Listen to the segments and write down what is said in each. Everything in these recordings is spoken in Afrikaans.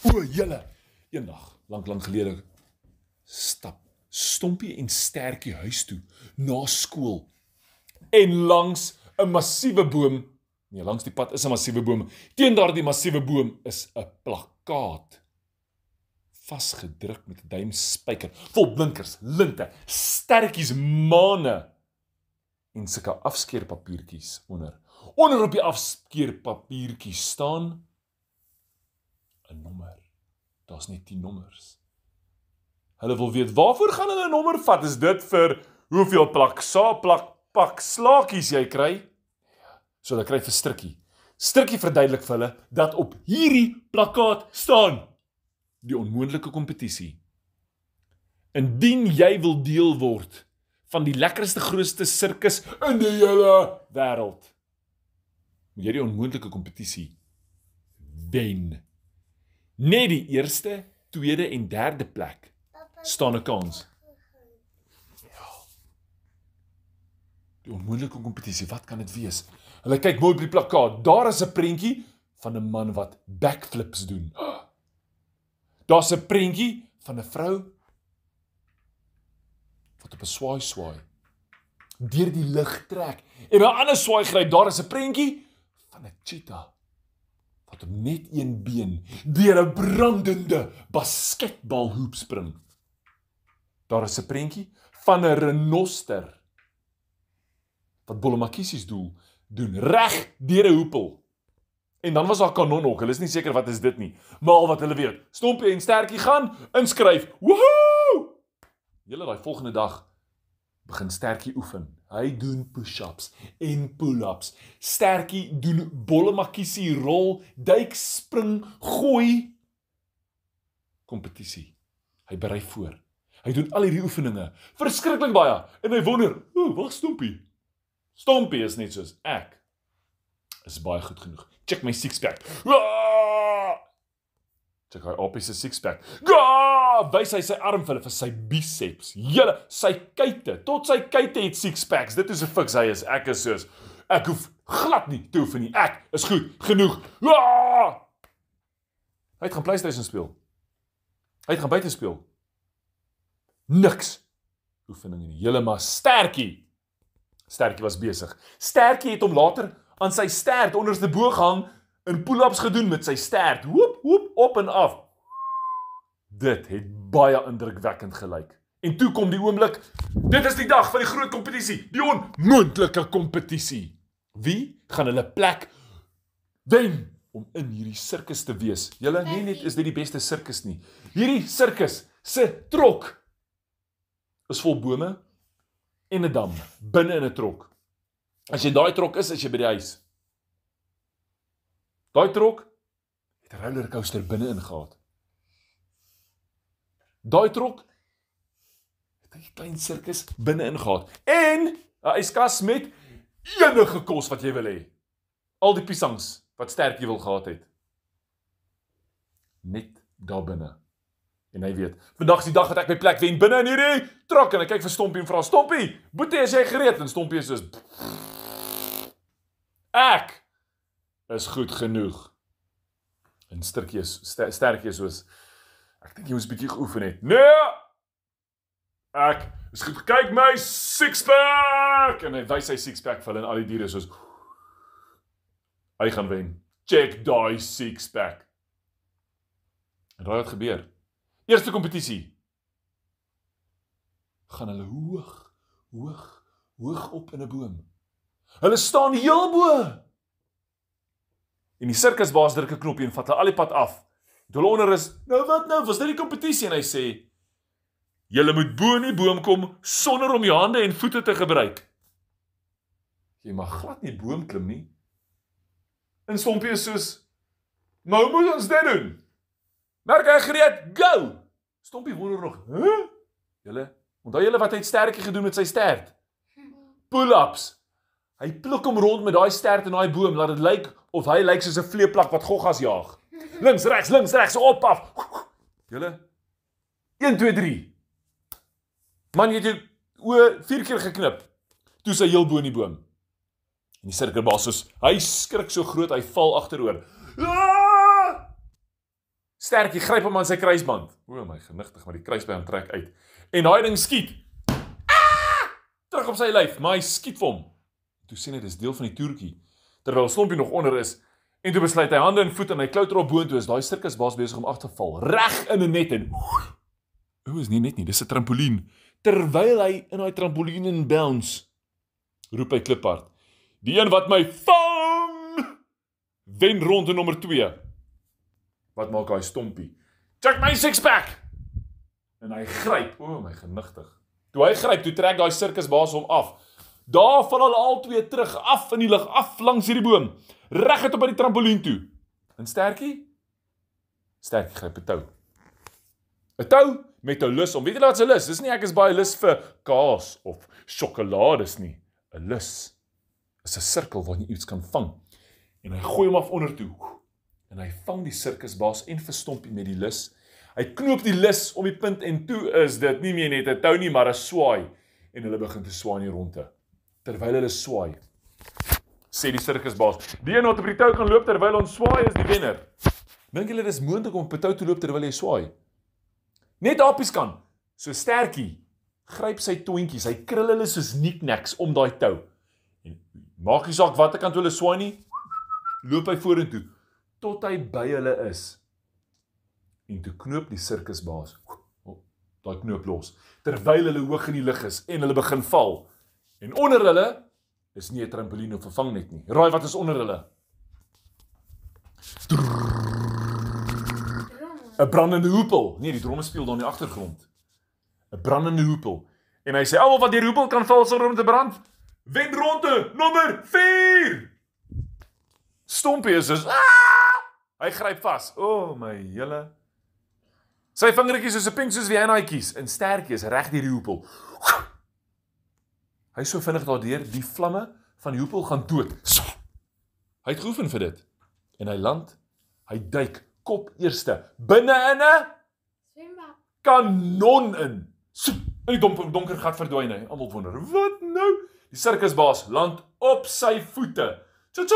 O, julle, eendag, lang gelede, stap Stompie en Stertjie huis toe, na skool. En langs 'n massiewe boom, nee, langs die pad is 'n massiewe boom, teen daardie massiewe boom is 'n plakkaat, vasgedruk met 'n duimspyker, vol blinkers, linte, stertjies, mane, en sulke afskeerpapiertjies onder. Onder op die afskeerpapiertjies staan 'n nommer. Daar's net 10 nommers. Hulle wil weet, waarvoor gaan hulle 'n nommer vat? Is dit vir hoeveel pak slaakies jy kry? So hulle kry vir Strikkie. Strikkie verduidelik vir hulle, dat op hierdie plakkaat staan, die onmoontlike kompetisie. Indien jy wil deel word van die lekkerste, grootste sirkus in die hele wêreld, moet jy die onmoontlike kompetisie wen. Net die eerste, tweede en derde plek staan 'n kans. Ja. Die onmoontlike kompetisie, wat kan dit wees? Hulle kyk mooi op die plakkaat. Daar is 'n prentjie van 'n man wat backflips doen. Daar's 'n prentjie van 'n vrou wat op 'n swaai deur die lug trek en 'n ander swaai gryp. Daar is 'n prentjie van 'n cheetah wat op net een been deur 'n brandende basketbalhoop spring. Daar is 'n prentjie van 'n renoster wat bollemakkiesies doen reg deur 'n hoepel. En dan was daar kanon ook. Hulle is nie seker wat is dit nie, maar al wat hulle weet, Stompie en Stertjie gaan inskryf. Woehoe! Julle daai volgende dag begin Stertjie oefen. Hy doen push-ups en pull-ups. Stertjie doen bollemakiesie, rol, duik, spring, gooi. Kompetisie. Hy berei voor. Hy doen al hierdie oefeninge, verskriklik baie, en hy wonder, waar Stompie? Stompie is net soos ek. Is baie goed genoeg. Check my six-pack. Check hy op sy six-pack. Wys hy sy arm vir sy biceps. Julle, sy kuite, tot sy kuite het six-packs. Dit is 'n fiks hy is. Ek is soos, ek hoef glad nie te oefen nie. Ek is goed genoeg. Hy het gaan PlayStation speel. Hy het gaan buite speel. Niks oefeninge nie. Julle maar Stertjie was besig. Stertjie het hom later aan sy stert onderste bo gehang in pull-ups gedoen met sy stert. Hoep, op en af. Dit het baie indrukwekkend gelyk. En toe kom die oomblik, dit is die dag van die groot kompetisie, die onmoontlike kompetisie. Wie gaan hulle plek wen om in hierdie sirkus te wees? Julle, nie net is dit die beste sirkus nie. Hierdie sirkus se trok is vol bome en 'n dam binne in 'n trok. As jy daai trok is jy by die huis. Daai trok het 'n rollercoaster binne-in gehad. Daai trok het 'n klein sirkus binne-in gehad. En 'n yskas met enige kos wat jy wil hê. Al die piesangs wat Stertjie wil gehad het. Net daar binne. En hy weet, vandag is die dag dat ek my plek wen binne in hierdie trok. En hy kyk vir Stompie en vra, Stompie, boetie, is jy gereed? En Stompie is soos, ek is goed genoeg. En Stertjie is soos, ek dink jy moes 'n bietjie geoefen het. Nee! Ek is goed, kyk my six-pack! En hy wys sy six-pack vir hulle en al die diere soos, hy gaan wen. Check die six-pack. En raai wat gebeur? Eerste kompetisie. Gaan hulle hoog op in 'n boom. Hulle staan heel bo. En die sirkusbaas druk 'n knoppie en vat hulle al die pad af. Hulle onder is, nou wat nou, was dit die kompetisie? En hy sê, julle moet bo in die boom kom sonder om jou hande en voete te gebruik. Jy mag glad nie boom klim nie. En Stompie is soos, maar hoe moet ons dit doen? Merk hy gereed, go! Stompie wonder nog, Julle, onthou julle wat hy het Stertjie gedoen met sy stert? Pull-ups. Hy pluk hom rond met daai stert in daai boom, laat dit lyk of hy lyk soos 'n vleeplak wat goggas jaag. Links, regs, op, af. Julle, 1, 2, 3. Man, jy het jou oë 4 keer geknip. Toe sy heel bo in die boom. En die sirkusbaas soos, hy skrik so groot, hy val agteroor. Sterkie gryp hom aan sy kruisband. O my genigtig, maar die kruisband trek uit. En daai ding skiet. Terug op sy lyf, maar hy skiet vir hom. Toe sien hy dis deel van die toertjie, terwyl Stompie nog onder is. En toe besluit hy hande en voete en hy klouter op boontoe, is daai sirkusbaas besig om af te val, reg in 'n net en is nie net nie, dis 'n trampolien. Terwyl hy in daai trampolien bounce, roep hy kliphard: "Die een wat my vang, wen ronde nommer 2." Wat maak hy Stompie? "Check my six-pack!" En hy gryp, o my genigtig. Toe hy gryp, toe trek daai sirkusbaas hom af. Daar val hulle al twee terug, af in die lug, af langs hierdie boom, reguit op by die trampolien toe. En Sterkie? Sterkie gryp 'n tou. 'n Tou met 'n lus om. Weet jy wat 'n lus? Dis nie ek is baie lus vir kaas of sjokolades nie. 'n Lus is 'n sirkel waarin jy iets kan vang. En hy gooi hom af onder toe. En hy vang die sirkusbaas en vir Stompie met die lus. Hy knoop die lus om die punt en toe is dit nie meer net 'n tou nie, maar 'n swaai. En hulle begin te swaai in die ronde. Terwyl hulle swaai, sê die sirkusbaas: "Die een wat op die tou kan loop terwyl ons swaai is die wenner." Dink julle dis moontlik om op 'n tou te loop terwyl jy swaai? Net apies kan. So Sterkie gryp sy toentjies, hy krul hulle soos knickknacks om daai tou. En maak nie saak watter kant hulle swaai nie, loop hy vorentoe tot hy by hulle is. En toe knoop die sirkusbaas daai knoop los, terwyl hulle hoog in die lug is en hulle begin val. En onder hulle is nie 'n trampolien of 'n vangnet nie. Raai wat is onder hulle? 'n brandende hoepel. Nee, die dromme speel daar in die agtergrond. 'n brandende hoepel. En hy sê almal wat die hoepel kan val sonder om te brand, wen ronde nommer 4. Stompie is dus hy gryp vas. O my hele. Sy vingertjies is so pink soos Viennaatjies en Sterkie is reg deur die hoepel. Hy is so vinnig daardeur, die vlamme van die hoepel gaan dood. Hy het geoefen vir dit. En hy land, hy duik kop eerste binne in 'n swembad. Kanon in. In die donker gat verdwyn hy. Almal wonder, wat nou? Die sirkusbaas land op sy voete. Tja-tja!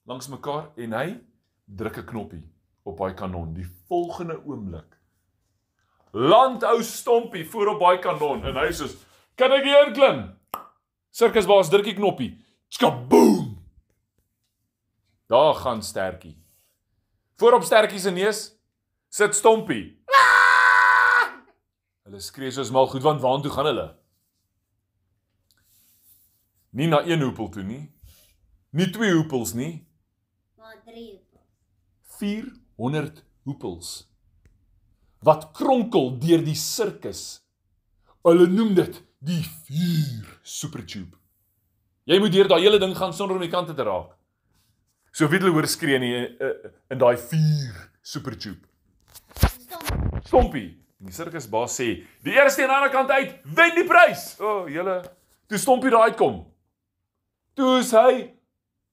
Langs mekaar en hy druk 'n knoppie op daai kanon. Die volgende oomblik land ou Stompie voor op daai kanon en hy sê: "Kan ek hier klim?" Sirkusbaas druk die knoppie. Skaboom! Daar gaan Sterkie. Voor op Sterkie se neus sit Stompie. Hulle skree soos mal goed, want waartoe gaan hulle? Nie na een hoepel toe nie. Nie 2 hoepels nie. Maar 3 hoepels. 400 hoepels. Wat kronkel deur die sirkus. Hulle noem dit die 4 supertube. Jy moet deur daai hele ding gaan sonder om die kante te raak. So wie hulle hoor skree nie in daai 4 supertube. Stompie. Die sirkusbaas sê, die eerste aan die ander kant uit, wen die prys. O, julle, toe Stompie daar uitkom. Toe is hy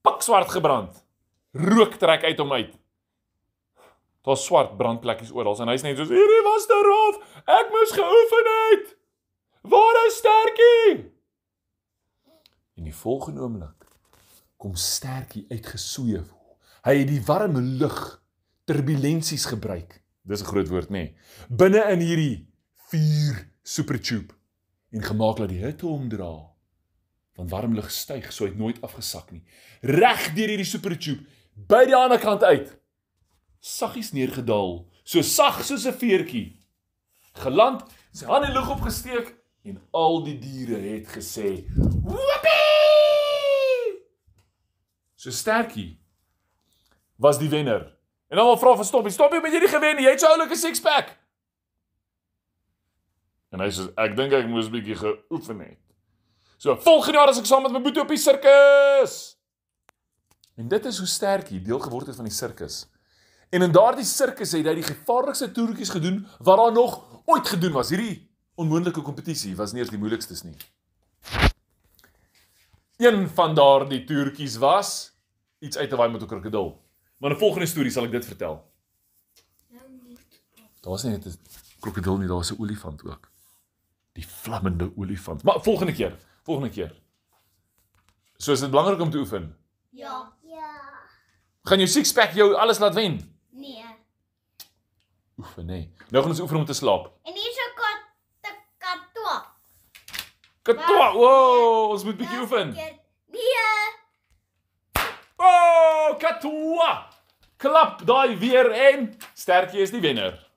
pikswart gebrand. Rook trek uit hom uit. Daar's swart brandplekkies oral en hy's net soos, hierdie was te rof, ek moes geoefen het. Waar is Sterkie? En die volgende oomblik kom Sterkie uitgesweef. Hy het die warme lug, turbulensies gebruik. Dis 'n groot woord, nê? Binne in hierdie 4 supertube en gemaak dat die hitte omdra. Want warm lug styg, so hy het nooit afgesak nie. Reg deur hierdie supertube, by die ander kant uit. Saggies neergedaal, so sag soos 'n veertjie. Geland, sy hand in die lug opgesteek en al die diere het gesê, "Whoopie!" So Sterkie was die wenner. En almal vra van Stompie, "Stompie, het jy nie gewen nie? Jy het so oulike six-pack." En hy sê, "Ek dink ek moes 'n bietjie geoefen het." So, volgende jaar as ek saam met my boetie op die sirkus. En dit is hoe Sterkie deel geword het van die sirkus. En in daardie sirkus het hy die gevaarlikste toertjies gedoen wat daar nog ooit gedoen was. Hierdie onmoontlike kompetisie was nie eers die moeilikstes nie. Een van daardie toertjies was iets uit te waai met 'n krokodil. Maar in 'n volgende storie sal ek dit vertel. Daar was nie net 'n krokodil nie, daar was 'n olifant ook. Die vlammende olifant. Maar volgende keer. So is dit belangrik om te oefen. Ja. Gaan jou six-pack jou alles laat wen? Nee. oefen, nê. Nou gaan ons oefen om te slaap. En hier is 'n katoa. Katoa, wow, ons moet bietjie oefen. Nee. Oh, katoa! Klap daai weer en Stertjie is die wenner.